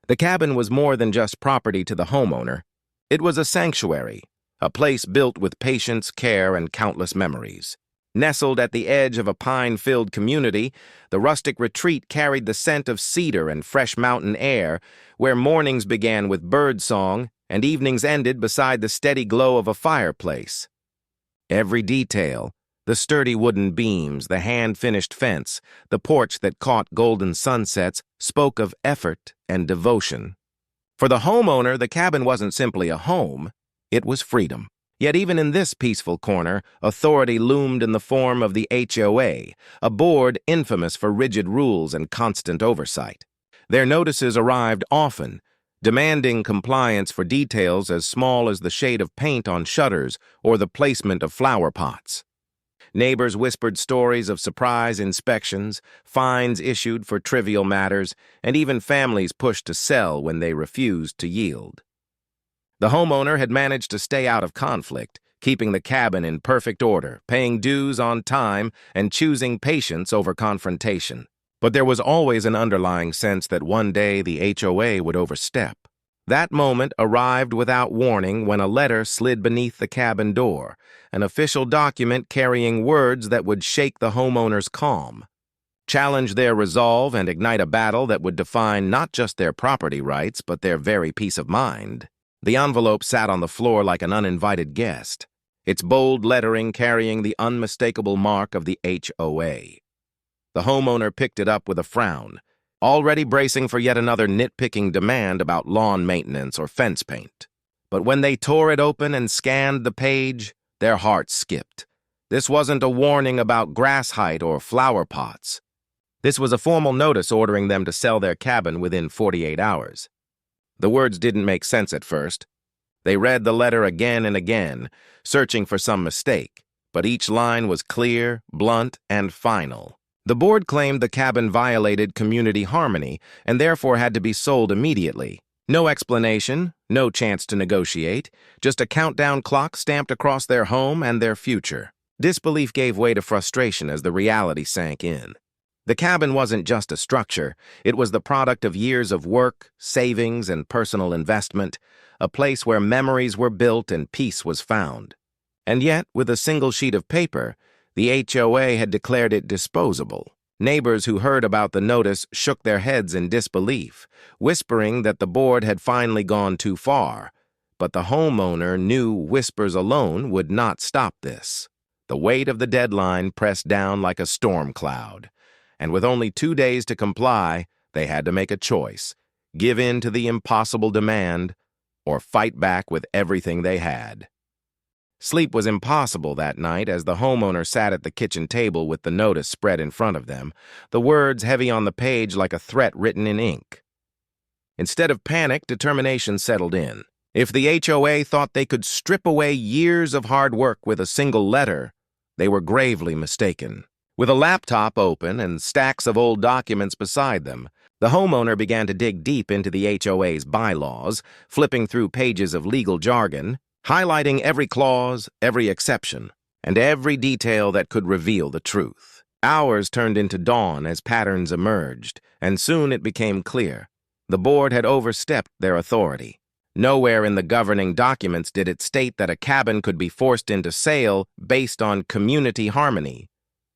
The cabin was more than just property to the homeowner. It was a sanctuary, a place built with patience, care, and countless memories. Nestled at the edge of a pine-filled community, the rustic retreat carried the scent of cedar and fresh mountain air, where mornings began with birdsong and evenings ended beside the steady glow of a fireplace. Every detail, the sturdy wooden beams, the hand-finished fence, the porch that caught golden sunsets, spoke of effort and devotion. For the homeowner, the cabin wasn't simply a home, it was freedom. Yet even in this peaceful corner, authority loomed in the form of the HOA, a board infamous for rigid rules and constant oversight. Their notices arrived often, demanding compliance for details as small as the shade of paint on shutters or the placement of flower pots. Neighbors whispered stories of surprise inspections, fines issued for trivial matters, and even families pushed to sell when they refused to yield. The homeowner had managed to stay out of conflict, keeping the cabin in perfect order, paying dues on time, and choosing patience over confrontation. But there was always an underlying sense that one day the HOA would overstep. That moment arrived without warning when a letter slid beneath the cabin door, an official document carrying words that would shake the homeowner's calm, challenge their resolve, and ignite a battle that would define not just their property rights, but their very peace of mind. The envelope sat on the floor like an uninvited guest, its bold lettering carrying the unmistakable mark of the HOA. The homeowner picked it up with a frown, already bracing for yet another nitpicking demand about lawn maintenance or fence paint. But when they tore it open and scanned the page, their hearts skipped. This wasn't a warning about grass height or flower pots. This was a formal notice ordering them to sell their cabin within 48 hours. The words didn't make sense at first. They read the letter again and again, searching for some mistake, but each line was clear, blunt, and final. The board claimed the cabin violated community harmony and therefore had to be sold immediately. No explanation, no chance to negotiate, just a countdown clock stamped across their home and their future. Disbelief gave way to frustration as the reality sank in. The cabin wasn't just a structure, it was the product of years of work, savings, and personal investment, a place where memories were built and peace was found. And yet, with a single sheet of paper, the HOA had declared it disposable. Neighbors who heard about the notice shook their heads in disbelief, whispering that the board had finally gone too far. But the homeowner knew whispers alone would not stop this. The weight of the deadline pressed down like a storm cloud. And with only 2 days to comply, they had to make a choice, give in to the impossible demand, or fight back with everything they had. Sleep was impossible that night as the homeowner sat at the kitchen table with the notice spread in front of them, the words heavy on the page like a threat written in ink. Instead of panic, determination settled in. If the HOA thought they could strip away years of hard work with a single letter, they were gravely mistaken. With a laptop open and stacks of old documents beside them, the homeowner began to dig deep into the HOA's bylaws, flipping through pages of legal jargon, highlighting every clause, every exception, and every detail that could reveal the truth. Hours turned into dawn as patterns emerged, and soon it became clear. The board had overstepped their authority. Nowhere in the governing documents did it state that a cabin could be forced into sale based on community harmony.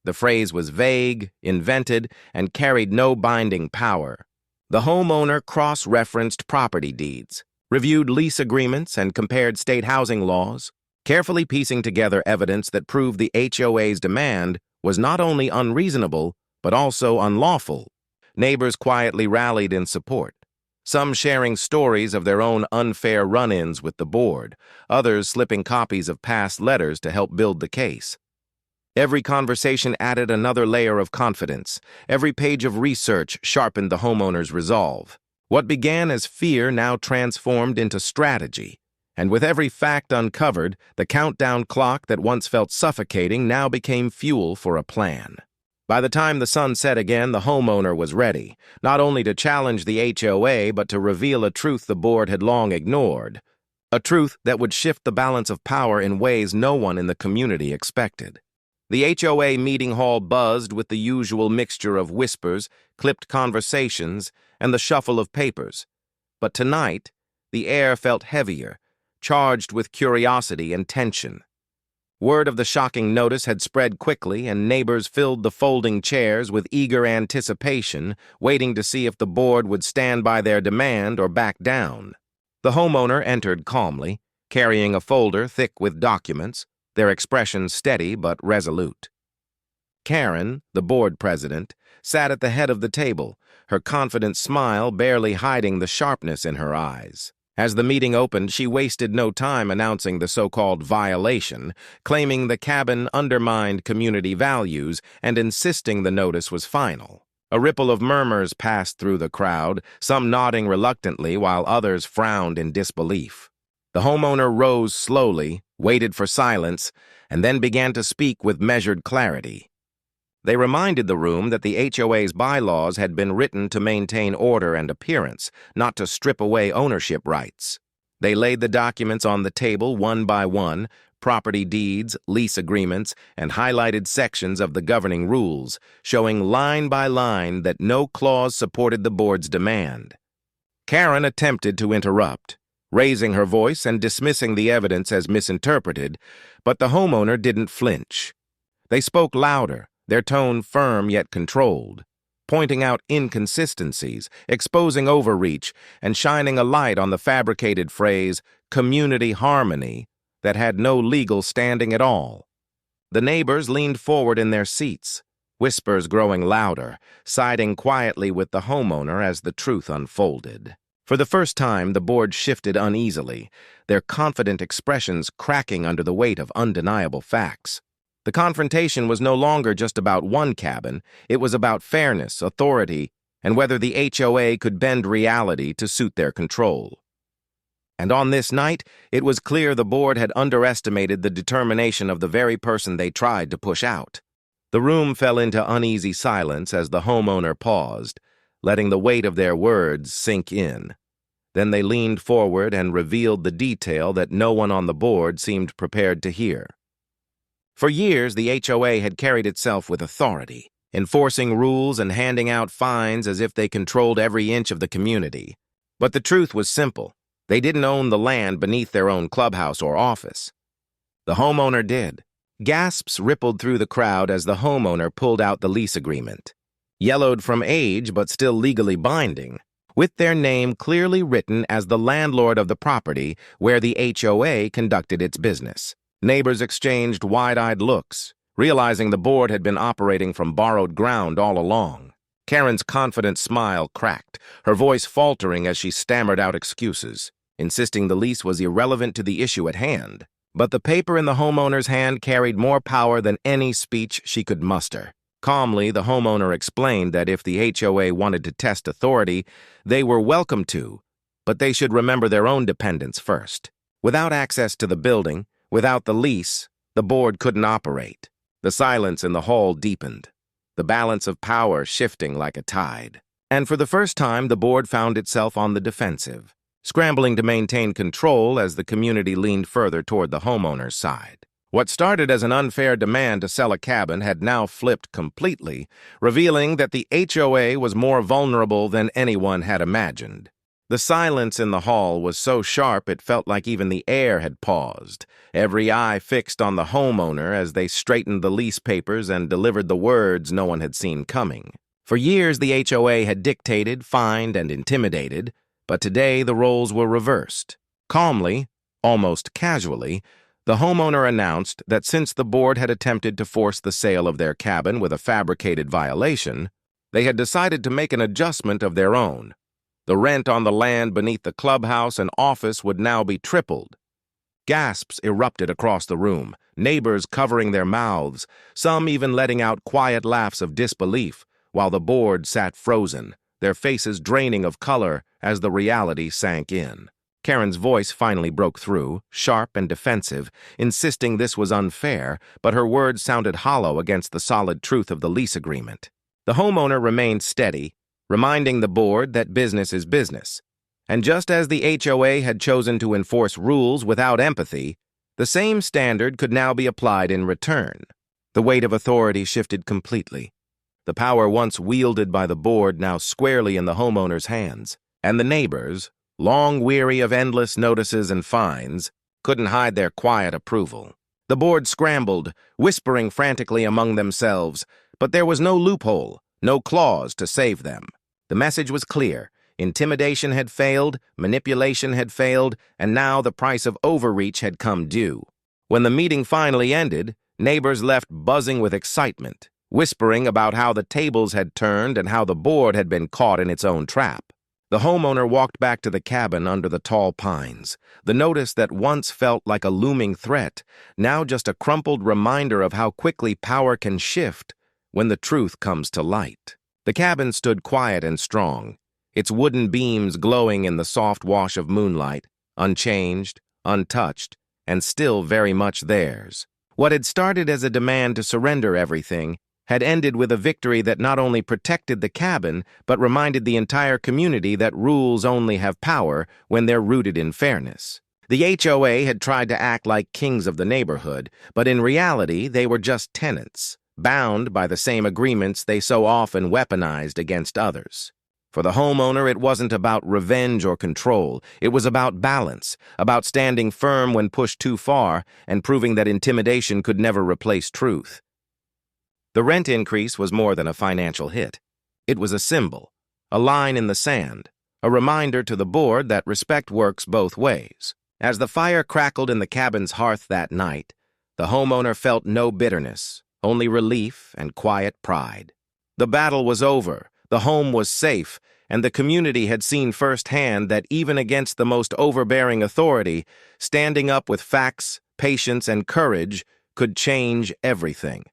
The phrase was vague, invented, and carried no binding power. The homeowner cross-referenced property deeds, reviewed lease agreements, and compared state housing laws, carefully piecing together evidence that proved the HOA's demand was not only unreasonable, but also unlawful. Neighbors quietly rallied in support, some sharing stories of their own unfair run-ins with the board, others slipping copies of past letters to help build the case. Every conversation added another layer of confidence. Every page of research sharpened the homeowner's resolve. What began as fear now transformed into strategy. And with every fact uncovered, the countdown clock that once felt suffocating now became fuel for a plan. By the time the sun set again, the homeowner was ready, not only to challenge the HOA, but to reveal a truth the board had long ignored. A truth that would shift the balance of power in ways no one in the community expected. The HOA meeting hall buzzed with the usual mixture of whispers, clipped conversations, and the shuffle of papers. But tonight, the air felt heavier, charged with curiosity and tension. Word of the shocking notice had spread quickly, and neighbors filled the folding chairs with eager anticipation, waiting to see if the board would stand by their demand or back down. The homeowner entered calmly, carrying a folder thick with documents, their expressions steady but resolute. Karen, the board president, sat at the head of the table, her confident smile barely hiding the sharpness in her eyes. As the meeting opened, she wasted no time announcing the so-called violation, claiming the cabin undermined community values and insisting the notice was final. A ripple of murmurs passed through the crowd, some nodding reluctantly while others frowned in disbelief. The homeowner rose slowly, waited for silence, and then began to speak with measured clarity. They reminded the room that the HOA's bylaws had been written to maintain order and appearance, not to strip away ownership rights. They laid the documents on the table one by one, property deeds, lease agreements, and highlighted sections of the governing rules, showing line by line that no clause supported the board's demand. Karen attempted to interrupt, raising her voice and dismissing the evidence as misinterpreted, but the homeowner didn't flinch. They spoke louder, their tone firm yet controlled, pointing out inconsistencies, exposing overreach, and shining a light on the fabricated phrase, community harmony, that had no legal standing at all. The neighbors leaned forward in their seats, whispers growing louder, siding quietly with the homeowner as the truth unfolded. For the first time, the board shifted uneasily, their confident expressions cracking under the weight of undeniable facts. The confrontation was no longer just about one cabin, it was about fairness, authority, and whether the HOA could bend reality to suit their control. And on this night, it was clear the board had underestimated the determination of the very person they tried to push out. The room fell into uneasy silence as the homeowner paused, letting the weight of their words sink in. Then they leaned forward and revealed the detail that no one on the board seemed prepared to hear. For years, the HOA had carried itself with authority, enforcing rules and handing out fines as if they controlled every inch of the community. But the truth was simple. They didn't own the land beneath their own clubhouse or office. The homeowner did. Gasps rippled through the crowd as the homeowner pulled out the lease agreement. Yellowed from age but still legally binding, with their name clearly written as the landlord of the property where the HOA conducted its business. Neighbors exchanged wide-eyed looks, realizing the board had been operating from borrowed ground all along. Karen's confident smile cracked, her voice faltering as she stammered out excuses, insisting the lease was irrelevant to the issue at hand. But the paper in the homeowner's hand carried more power than any speech she could muster. Calmly, the homeowner explained that if the HOA wanted to test authority, they were welcome to, but they should remember their own dependents first. Without access to the building, without the lease, the board couldn't operate. The silence in the hall deepened, the balance of power shifting like a tide. And for the first time, the board found itself on the defensive, scrambling to maintain control as the community leaned further toward the homeowner's side. What started as an unfair demand to sell a cabin had now flipped completely, revealing that the HOA was more vulnerable than anyone had imagined. The silence in the hall was so sharp it felt like even the air had paused, every eye fixed on the homeowner as they straightened the lease papers and delivered the words no one had seen coming. For years, the HOA had dictated, fined, and intimidated, but today the roles were reversed. Calmly, almost casually, the homeowner announced that since the board had attempted to force the sale of their cabin with a fabricated violation, they had decided to make an adjustment of their own. The rent on the land beneath the clubhouse and office would now be tripled. Gasps erupted across the room, neighbors covering their mouths, some even letting out quiet laughs of disbelief, while the board sat frozen, their faces draining of color as the reality sank in. Karen's voice finally broke through, sharp and defensive, insisting this was unfair, but her words sounded hollow against the solid truth of the lease agreement. The homeowner remained steady, reminding the board that business is business. And just as the HOA had chosen to enforce rules without empathy, the same standard could now be applied in return. The weight of authority shifted completely. The power once wielded by the board now squarely in the homeowner's hands, and the neighbors, long weary of endless notices and fines, couldn't hide their quiet approval. The board scrambled, whispering frantically among themselves, but there was no loophole, no clause to save them. The message was clear. Intimidation had failed, manipulation had failed, and now the price of overreach had come due. When the meeting finally ended, neighbors left buzzing with excitement, whispering about how the tables had turned and how the board had been caught in its own trap. The homeowner walked back to the cabin under the tall pines. The notice that once felt like a looming threat, now just a crumpled reminder of how quickly power can shift when the truth comes to light. The cabin stood quiet and strong, its wooden beams glowing in the soft wash of moonlight, unchanged, untouched, and still very much theirs. What had started as a demand to surrender everything had ended with a victory that not only protected the cabin, but reminded the entire community that rules only have power when they're rooted in fairness. The HOA had tried to act like kings of the neighborhood, but in reality they were just tenants, bound by the same agreements they so often weaponized against others. For the homeowner, it wasn't about revenge or control. It was about balance, about standing firm when pushed too far and proving that intimidation could never replace truth. The rent increase was more than a financial hit. It was a symbol, a line in the sand, a reminder to the board that respect works both ways. As the fire crackled in the cabin's hearth that night, the homeowner felt no bitterness, only relief and quiet pride. The battle was over, the home was safe, and the community had seen firsthand that even against the most overbearing authority, standing up with facts, patience, and courage could change everything.